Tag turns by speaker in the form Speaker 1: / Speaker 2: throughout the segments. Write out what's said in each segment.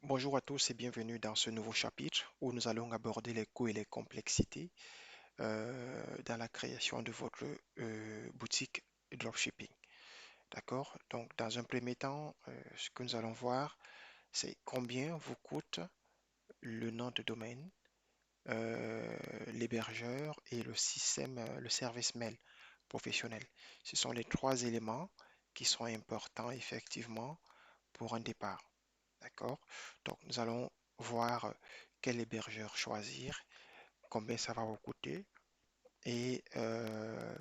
Speaker 1: Bonjour à tous et bienvenue dans ce nouveau chapitre où nous allons aborder les coûts et les complexités dans la création de votre boutique dropshipping. D'accord? Donc, dans un premier temps, ce que nous allons voir, c'est combien vous coûte le nom de domaine, l'hébergeur et le système, le service mail professionnel. Ce sont les trois éléments qui sont importants effectivement pour un départ. D'accord? Donc, nous allons voir quel hébergeur choisir, combien ça va vous coûter. Et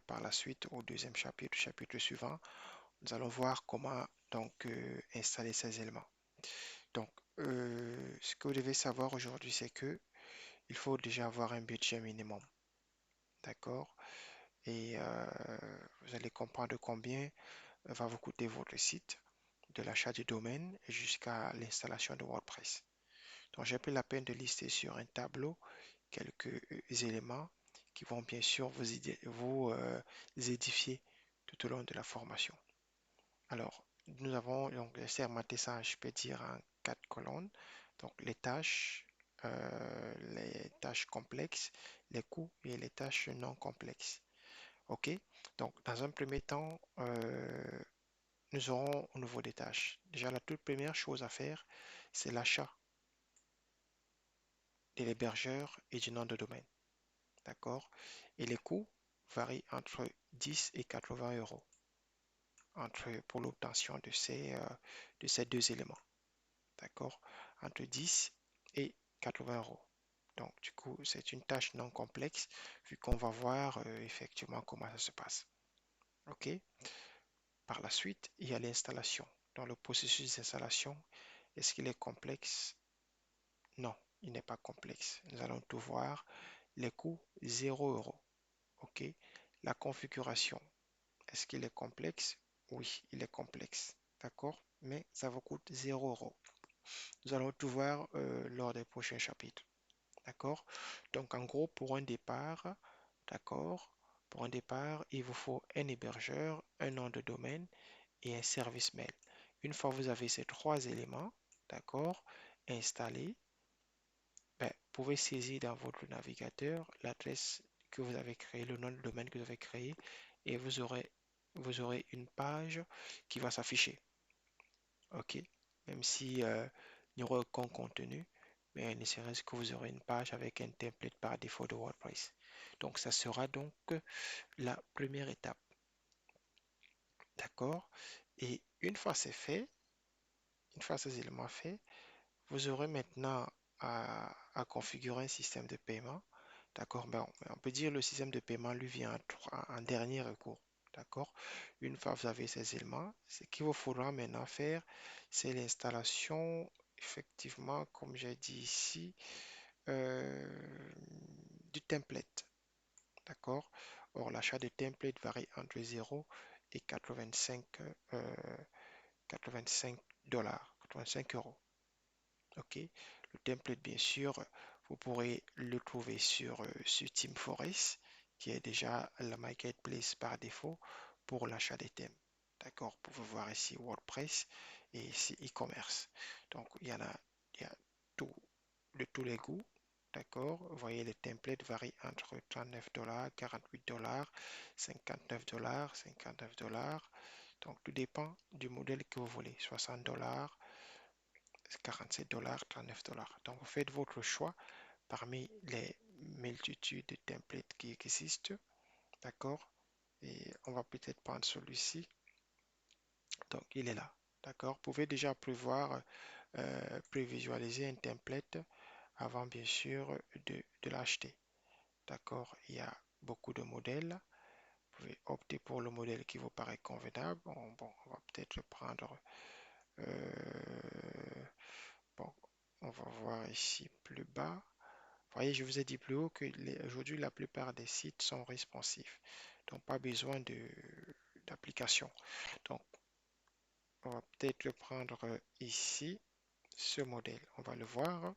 Speaker 1: par la suite, au deuxième chapitre, chapitre suivant, nous allons voir comment donc installer ces éléments. Donc, ce que vous devez savoir aujourd'hui, c'est que il faut déjà avoir un budget minimum. D'accord? Et vous allez comprendre combien va vous coûter votre site, de l'achat du domaine jusqu'à l'installation de WordPress. Donc, j'ai pris la peine de lister sur un tableau quelques éléments qui vont bien sûr vous édifier tout au long de la formation. Alors, nous avons donc sermenté ça, je peux dire, en quatre colonnes. Donc, les tâches complexes, les coûts et les tâches non complexes. OK? Donc, dans un premier temps, nous aurons au niveau des tâches. Déjà, la toute première chose à faire, c'est l'achat de l'hébergeur et du nom de domaine. D'accord? Et les coûts varient entre 10 et 80 euros pour l'obtention de ces deux éléments. D'accord? Entre 10 et 80 euros. Donc, du coup, c'est une tâche non complexe vu qu'on va voir effectivement comment ça se passe. OK? Par la suite, il y a l'installation. Dans le processus d'installation, est-ce qu'il est complexe? Non, il n'est pas complexe. Nous allons tout voir. Les coûts, 0 euros. OK? La configuration, est-ce qu'il est complexe? Oui, il est complexe. D'accord? Mais ça vous coûte 0 euros. Nous allons tout voir lors des prochains chapitres. D'accord? Donc, en gros, pour un départ, d'accord? Pour un départ, il vous faut un hébergeur, un nom de domaine et un service mail. Une fois que vous avez ces trois éléments, d'accord, installés, ben, vous pouvez saisir dans votre navigateur l'adresse que vous avez créée, le nom de domaine que vous avez créé, et vous aurez une page qui va s'afficher. OK? Même si il n'y aura aucun contenu, mais ne serait-ce que vous aurez une page avec un template par défaut de WordPress. Donc, ça sera donc la première étape. D'accord? Et une fois c'est fait, une fois ces éléments faits, vous aurez maintenant à configurer un système de paiement. D'accord? Ben, on peut dire le système de paiement lui vient en dernier recours. D'accord? Une fois que vous avez ces éléments, ce qu'il vous faudra maintenant faire, c'est l'installation, effectivement, comme j'ai dit ici, euh, du template. D'accord? Or, l'achat de template varie entre 0 et 85 dollars, 85 euros. OK? Le template, bien sûr, vous pourrez le trouver sur TeamForest, qui est déjà la marketplace par défaut pour l'achat des thèmes. D'accord? Vous pouvez voir ici WordPress et ici e-commerce. Donc, il y a tout, de tous les goûts. D'accord? Vous voyez, les templates varient entre 39 dollars, 48 dollars, 59 dollars, 59 dollars. Donc, tout dépend du modèle que vous voulez. 60 dollars, 47 dollars, 39 dollars. Donc, vous faites votre choix parmi les multitudes de templates qui existent. D'accord? Et on va peut-être prendre celui-ci. Donc, il est là. D'accord? Vous pouvez déjà prévisualiser un template avant, bien sûr, de l'acheter. D'accord? Il y a beaucoup de modèles. Vous pouvez opter pour le modèle qui vous paraît convenable. Bon, on va peut-être le prendre. Bon, on va voir ici plus bas. Vous voyez, je vous ai dit plus haut que aujourd'hui, la plupart des sites sont responsifs. Donc, pas besoin d'application. Donc, on va peut-être le prendre ici, ce modèle. On va le voir.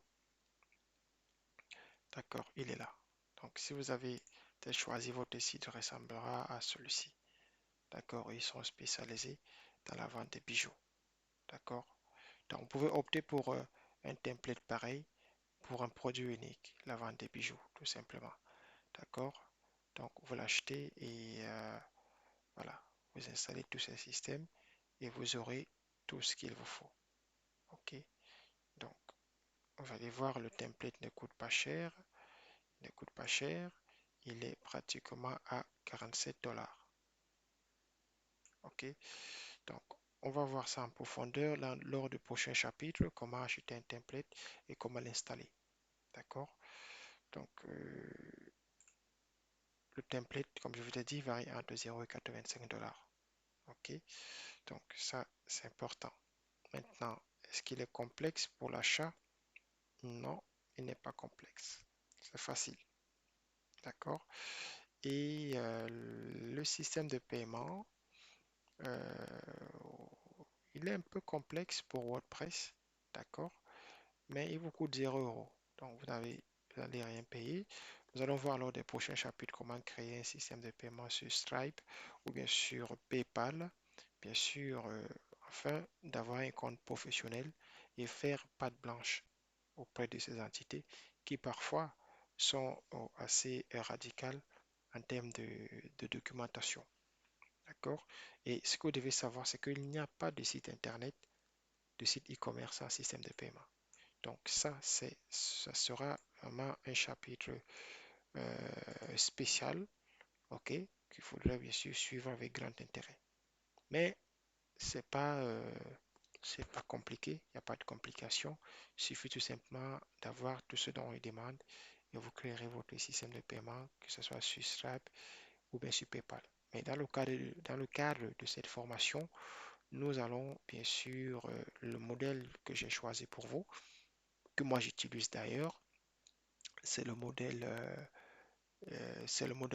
Speaker 1: D'accord, il est là. Donc, si vous avez peut-être choisi votre site, ressemblera à celui-ci. D'accord, ils sont spécialisés dans la vente des bijoux. D'accord. Donc, vous pouvez opter pour un template pareil pour un produit unique, la vente des bijoux, tout simplement. D'accord? Donc, vous l'achetez et voilà, vous installez tous ces systèmes et vous aurez tout ce qu'il vous faut. OK? Donc, vous allez voir, le template ne coûte pas cher, ne coûte pas cher. Il est pratiquement à 47 dollars. OK? Donc, on va voir ça en profondeur lors du prochain chapitre, comment acheter un template et comment l'installer. D'accord? Donc, le template, comme je vous ai dit, varie entre 0 et 85 dollars. OK? Donc, ça, c'est important. Maintenant, est-ce qu'il est complexe pour l'achat? Non, il n'est pas complexe. C'est facile. D'accord? Et le système de paiement, euh, il est un peu complexe pour WordPress. D'accord? Mais il vous coûte 0 euros. Donc, vous n'allez rien payer. Nous allons voir lors des prochains chapitres comment créer un système de paiement sur Stripe ou bien sur PayPal. Bien sûr, afin d'avoir un compte professionnel et faire patte blanche auprès de ces entités qui parfois sont assez radicales en termes de documentation. D'accord? Et ce que vous devez savoir, c'est qu'il n'y a pas de site internet, de site e-commerce sans système de paiement. Donc ça sera vraiment un chapitre spécial, ok, qu'il faudrait bien sûr suivre avec grand intérêt. Mais c'est pas, euh, c'est pas compliqué, il n'y a pas de complication. Il suffit tout simplement d'avoir tout ce dont on demande et vous créerez votre système de paiement, que ce soit sur Stripe ou bien sur PayPal. Mais dans le cadre de cette formation, nous allons bien sûr le modèle que j'ai choisi pour vous, que moi j'utilise d'ailleurs, c'est le modèle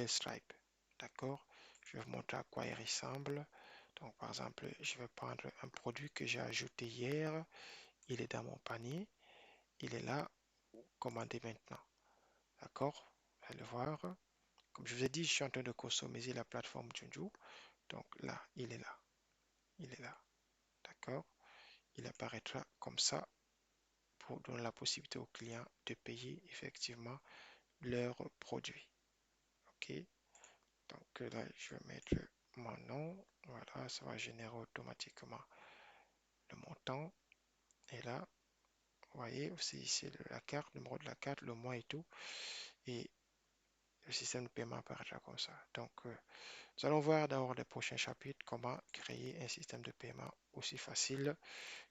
Speaker 1: Stripe. D'accord? Je vais vous montrer à quoi il ressemble. Donc, par exemple, je vais prendre un produit que j'ai ajouté hier. Il est dans mon panier. Il est là. Commander maintenant. D'accord? Vous allez voir. Comme je vous ai dit, je suis en train de customiser la plateforme Junju. Donc là, il est là. Il est là. D'accord? Il apparaîtra comme ça pour donner la possibilité aux clients de payer effectivement leurs produits. OK? Donc là, je vais mettre mon nom. Voilà, ça va générer automatiquement le montant. Et là, vous voyez, c'est ici la carte, le numéro de la carte, le mois et tout. Et le système de paiement apparaîtra comme ça. Donc, nous allons voir dans les prochains chapitres comment créer un système de paiement aussi facile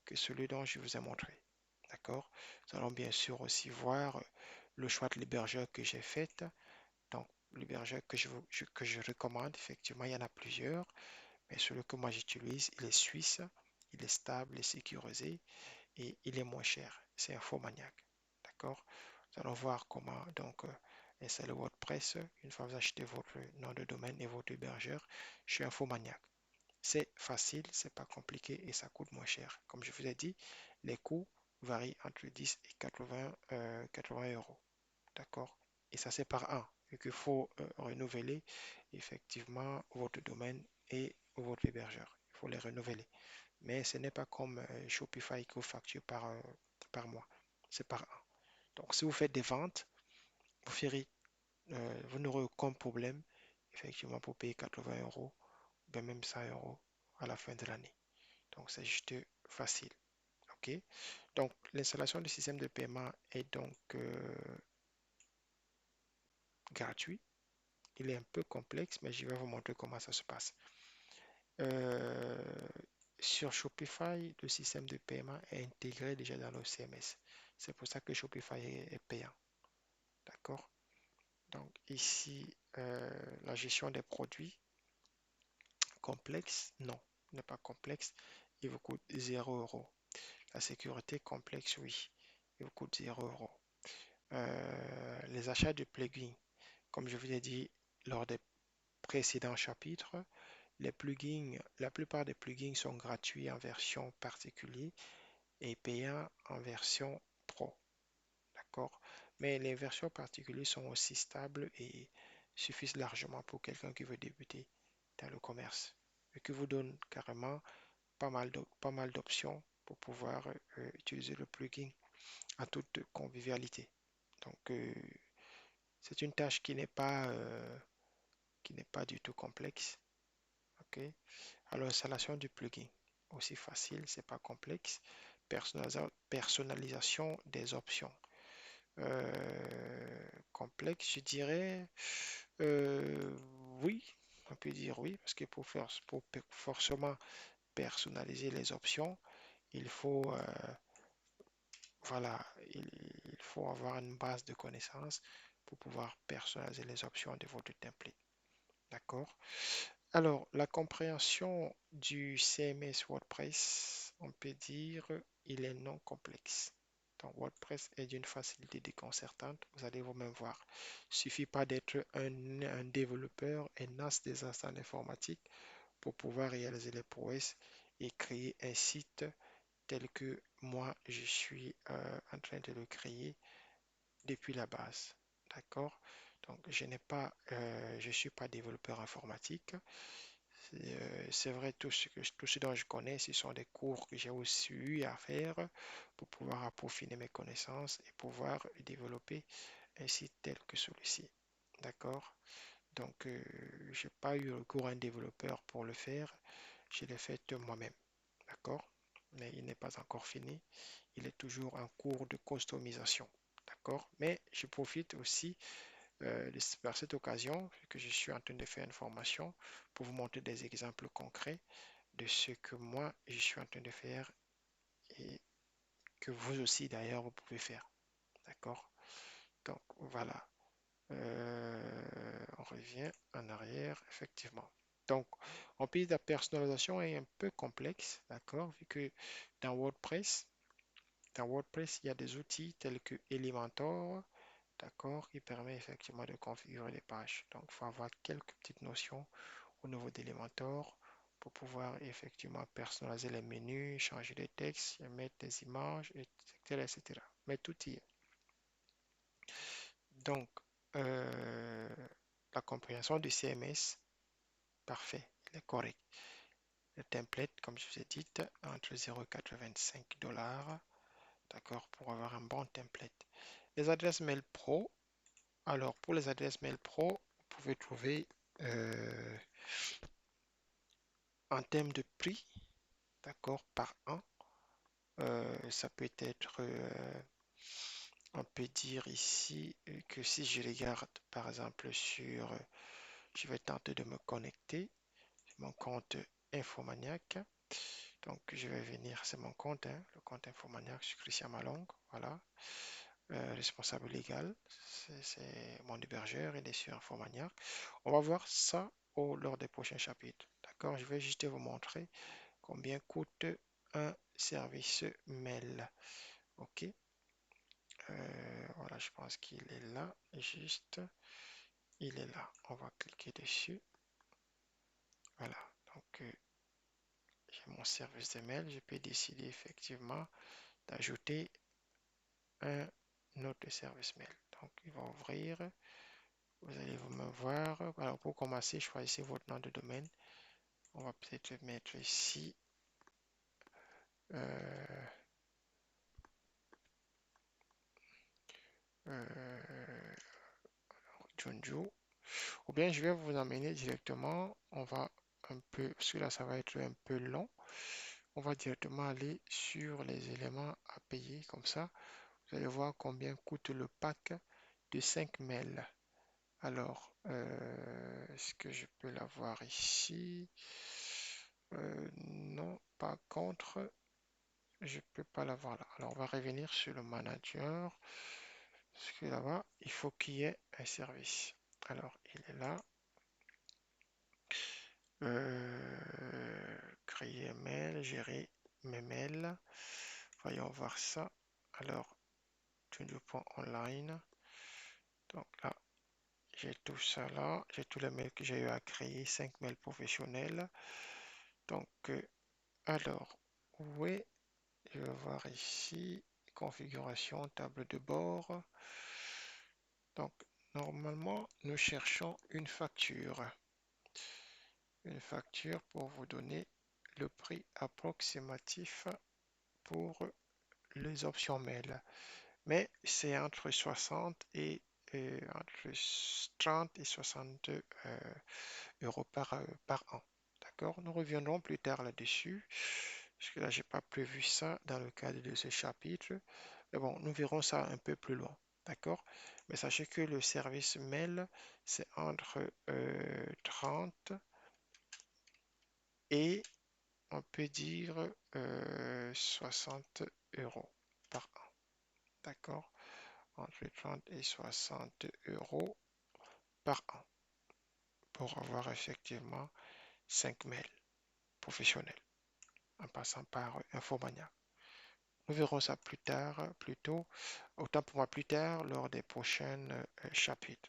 Speaker 1: que celui dont je vous ai montré. D'accord? Nous allons bien sûr aussi voir le choix de l'hébergeur que j'ai fait. Donc, l'hébergeur que je recommande, effectivement, il y en a plusieurs. Mais celui que moi j'utilise, il est suisse, il est stable, il est sécurisé et il est moins cher. C'est Infomaniac. D'accord? Nous allons voir comment donc installer WordPress une fois que vous achetez votre nom de domaine et votre hébergeur chez Infomaniac. C'est facile, c'est pas compliqué et ça coûte moins cher. Comme je vous ai dit, les coûts varient entre 10 et 80 euros. D'accord? Et ça, c'est par an. Et qu'il faut renouveler effectivement votre domaine et votre hébergeur. Il faut les renouveler. Mais ce n'est pas comme Shopify qui vous facture par mois. C'est par an. Donc, si vous faites des ventes, vous n'aurez aucun problème effectivement pour payer 80 euros, ou bien même 100 euros à la fin de l'année. Donc, c'est juste facile. OK? Donc, l'installation du système de paiement est donc gratuit. Il est un peu complexe, mais je vais vous montrer comment ça se passe. Euh, sur Shopify, le système de paiement est intégré déjà dans le CMS. C'est pour ça que Shopify est payant. D'accord? Donc ici, la gestion des produits complexe, non, il n'est pas complexe. Il vous coûte 0 euros. La sécurité complexe, oui, il vous coûte 0 euros. Les achats de plugins, comme je vous ai dit lors des précédents chapitres, les plugins, la plupart des plugins sont gratuits en version particulier et payants en version pro. D'accord? Mais les versions particulières sont aussi stables et suffisent largement pour quelqu'un qui veut débuter dans le commerce et qui vous donne carrément pas mal d'options pour pouvoir utiliser le plugin. en toute convivialité. Donc, c'est une tâche qui n'est pas du tout complexe. OK? Alors, installation du plugin, aussi facile, c'est pas complexe. Personnalisation des options. Complexe, je dirais, euh, oui, on peut dire oui, parce que pour forcément personnaliser les options, il faut, voilà, il faut avoir une base de connaissances pour pouvoir personnaliser les options de votre template. D'accord? Alors, la compréhension du CMS WordPress, on peut dire, il est non complexe. Donc, WordPress est d'une facilité déconcertante. Vous allez vous-même voir. Il ne suffit pas d'être un développeur, un as des instants informatiques pour pouvoir réaliser les prouesses et créer un site tel que moi, je suis en train de le créer depuis la base. D'accord? Donc, je suis pas développeur informatique. C'est vrai, tout ce dont je connais, ce sont des cours que j'ai aussi eu à faire pour pouvoir approfondir mes connaissances et pouvoir développer un site tel que celui-ci. D'accord? Donc, je n'ai pas eu recours à un développeur pour le faire. Je l'ai fait moi-même. D'accord? Mais il n'est pas encore fini. Il est toujours en cours de customisation. D'accord? Mais je profite aussi par cette occasion que je suis en train de faire une formation pour vous montrer des exemples concrets de ce que moi je suis en train de faire et que vous aussi d'ailleurs vous pouvez faire. D'accord? Donc voilà. On revient en arrière, effectivement. Donc, en plus, la personnalisation est un peu complexe, d'accord? Vu que dans WordPress, il y a des outils tels que Elementor, d'accord, qui permet effectivement de configurer les pages. Donc, il faut avoir quelques petites notions au niveau d'Elementor pour pouvoir effectivement personnaliser les menus, changer les textes, mettre des images, etc., etc. Mais tout y est. Donc, euh, la compréhension du CMS, parfait, il est correct. Le template, comme je vous ai dit, entre 0,85 $, d'accord, pour avoir un bon template. Les adresses mail pro, alors pour les adresses mail pro, vous pouvez trouver en termes de prix, d'accord, par an, ça peut être, on peut dire ici que si je regarde par exemple je vais tenter de me connecter, mon compte Infomaniac. Donc, je vais venir, c'est mon compte, hein, le compte Infomaniac, je suis Christian Malong, voilà. Responsable légal, c'est mon hébergeur, il est sur Infomaniac. On va voir ça lors des prochains chapitres. D'accord? Je vais juste vous montrer combien coûte un service mail. Ok? Voilà, je pense qu'il est là, juste, il est là. On va cliquer dessus. Voilà, donc j'ai mon service de mail. Je peux décider effectivement d'ajouter un autre service mail. Donc, il va ouvrir. Vous allez me voir. Alors, pour commencer, choisissez votre nom de domaine. On va peut-être mettre ici euh, euh, Junju. Ou bien, je vais vous emmener directement. On va un peu, parce que là, ça va être un peu long. On va directement aller sur les éléments à payer. Comme ça, vous allez voir combien coûte le pack de 5 mails. Alors, est-ce que je peux l'avoir ici? Non, par contre, je peux pas l'avoir là. Alors, on va revenir sur le manager. Parce que là-bas, il faut qu'il y ait un service. Alors, il est là. Créer un mail, gérer mes mails. Voyons voir ça. Alors, Online. Donc là, j'ai tout ça là. J'ai tous les mails que j'ai eu à créer. 5 mails professionnels. Donc, alors, où est, je vais voir ici, configuration, table de bord. Donc, normalement, nous cherchons une facture. Une facture pour vous donner le prix approximatif pour les options mail. Mais c'est entre 60 et entre 30 et 62 euros par an. D'accord? Nous reviendrons plus tard là-dessus, parce que là, j'ai pas prévu ça dans le cadre de ce chapitre. Mais bon, nous verrons ça un peu plus loin. D'accord? Mais sachez que le service mail, c'est entre 30 et on peut dire 60 euros par an. D'accord? Entre 30 et 60 euros par an pour avoir effectivement 5 mails professionnels en passant par Infomania. Nous verrons ça plus tard, plus tôt, autant pour moi plus tard lors des prochains chapitres.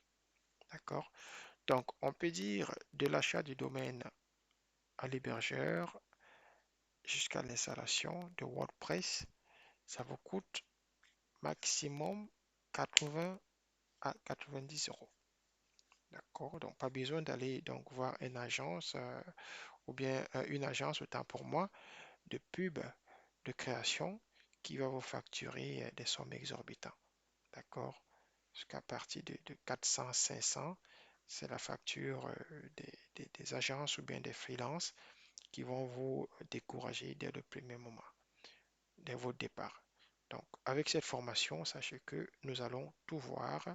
Speaker 1: D'accord? Donc, on peut dire de l'achat du domaine à l'hébergeur jusqu'à l'installation de WordPress, ça vous coûte maximum 80 à 90 euros. D'accord? Donc, pas besoin d'aller donc voir une agence ou bien une agence, autant pour moi, de pub, de création qui va vous facturer des sommes exorbitantes. D'accord? Jusqu'à partir de 400, 500, c'est la facture des agences ou bien des freelances qui vont vous décourager dès le premier moment, dès votre départ. Donc, avec cette formation, sachez que nous allons tout voir,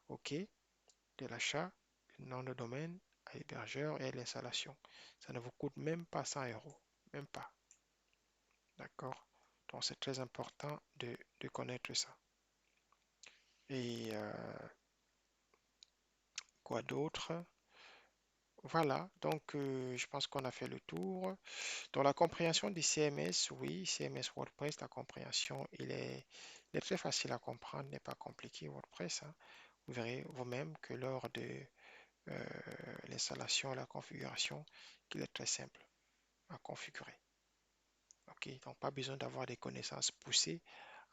Speaker 1: OK, de l'achat, le nom de domaine, à l'hébergeur et à l'installation. Ça ne vous coûte même pas 100 euros, même pas. D'accord? Donc, c'est très important de connaître ça. Et quoi d'autre? Voilà, donc je pense qu'on a fait le tour. Dans la compréhension du CMS, oui, CMS WordPress, la compréhension, il est très facile à comprendre, n'est pas compliqué WordPress, hein. Vous verrez vous-même que lors de euh, l'installation, la configuration, qu'il est très simple à configurer. Ok, donc pas besoin d'avoir des connaissances poussées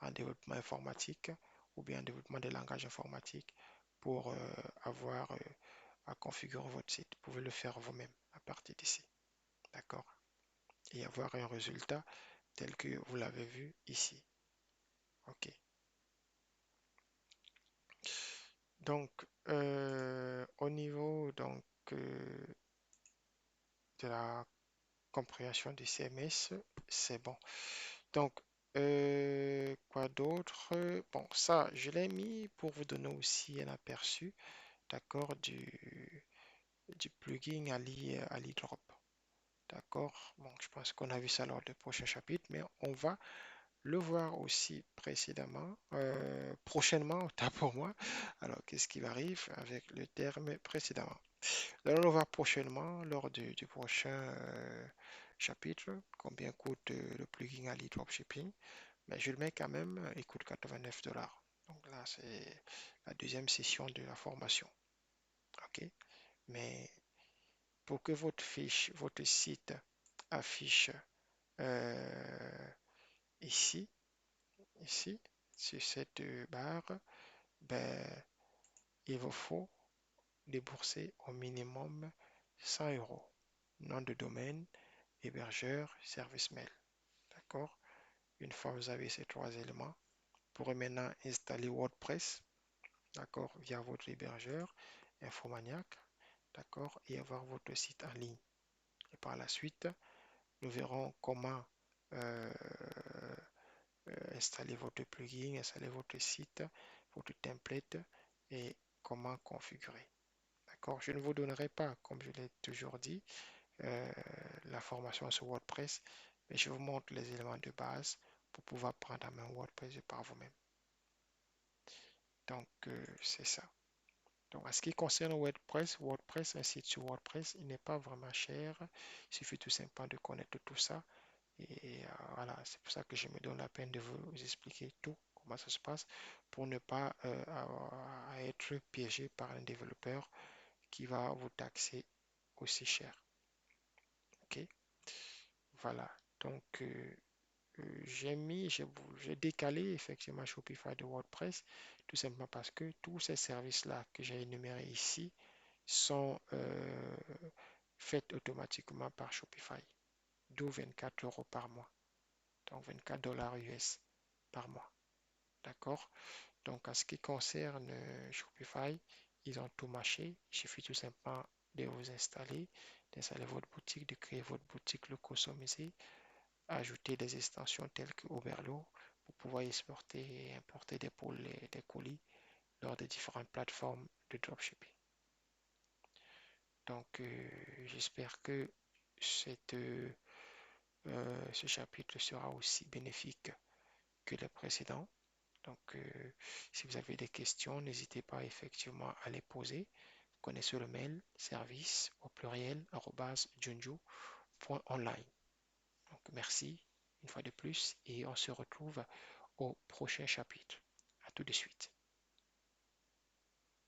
Speaker 1: en développement informatique ou bien en développement des langages informatiques pour avoir à configurer votre site. Vous pouvez le faire vous-même à partir d'ici. D'accord? Et avoir un résultat tel que vous l'avez vu ici. OK. Donc, au niveau donc, de la compréhension du CMS, c'est bon. Donc, quoi d'autre? Bon, ça, je l'ai mis pour vous donner aussi un aperçu, d'accord, du plugin Ali Drop. D'accord? Bon, je pense qu'on a vu ça lors du prochain chapitre, mais on va le voir aussi précédemment, prochainement, autant pour moi. Alors, qu'est-ce qui arrive avec le terme précédemment? Nous allons le voir prochainement lors du prochain chapitre, combien coûte le plugin Ali Dropshipping. Mais je le mets quand même, il coûte 89 dollars. Donc là, c'est la deuxième session de la formation. OK? Mais pour que votre fiche, votre site affiche euh, ici, ici, sur cette barre, ben, il vous faut débourser au minimum 100 euros. Nom de domaine, hébergeur, service mail. D'accord? Une fois vous avez ces trois éléments, vous pourrez maintenant installer WordPress, d'accord, via votre hébergeur, Infomaniac, d'accord, et avoir votre site en ligne. Et par la suite, nous verrons comment euh, installer votre plugin, installer votre site, votre template et comment configurer. D'accord? Je ne vous donnerai pas, comme je l'ai toujours dit, euh, la formation sur WordPress, mais je vous montre les éléments de base pour pouvoir prendre en main WordPress par vous-même. Donc, c'est ça. Donc, en ce qui concerne WordPress, WordPress, un site sur WordPress, il n'est pas vraiment cher. Il suffit tout simplement de connaître tout ça. Et voilà, c'est pour ça que je me donne la peine de vous expliquer tout, comment ça se passe, pour ne pas à être piégé par un développeur qui va vous taxer aussi cher. OK? Voilà. Donc, j'ai décalé effectivement Shopify de WordPress, tout simplement parce que tous ces services-là que j'ai énumérés ici sont faits automatiquement par Shopify, d'où 24 euros par mois, donc 24 dollars US. par mois. D'accord? Donc, en ce qui concerne Shopify, ils ont tout mâché. Il suffit tout simplement de vous installer, d'installer votre boutique, de créer votre boutique, le customiser, ajouter des extensions telles que Oberlo pour pouvoir exporter et importer des colis lors des différentes plateformes de dropshipping. Donc, j'espère que ce chapitre sera aussi bénéfique que les précédents. Donc, si vous avez des questions, n'hésitez pas effectivement à les poser. Vous connaissez le mail service au pluriel @junju.online. Donc, merci une fois de plus et on se retrouve au prochain chapitre. À tout de suite.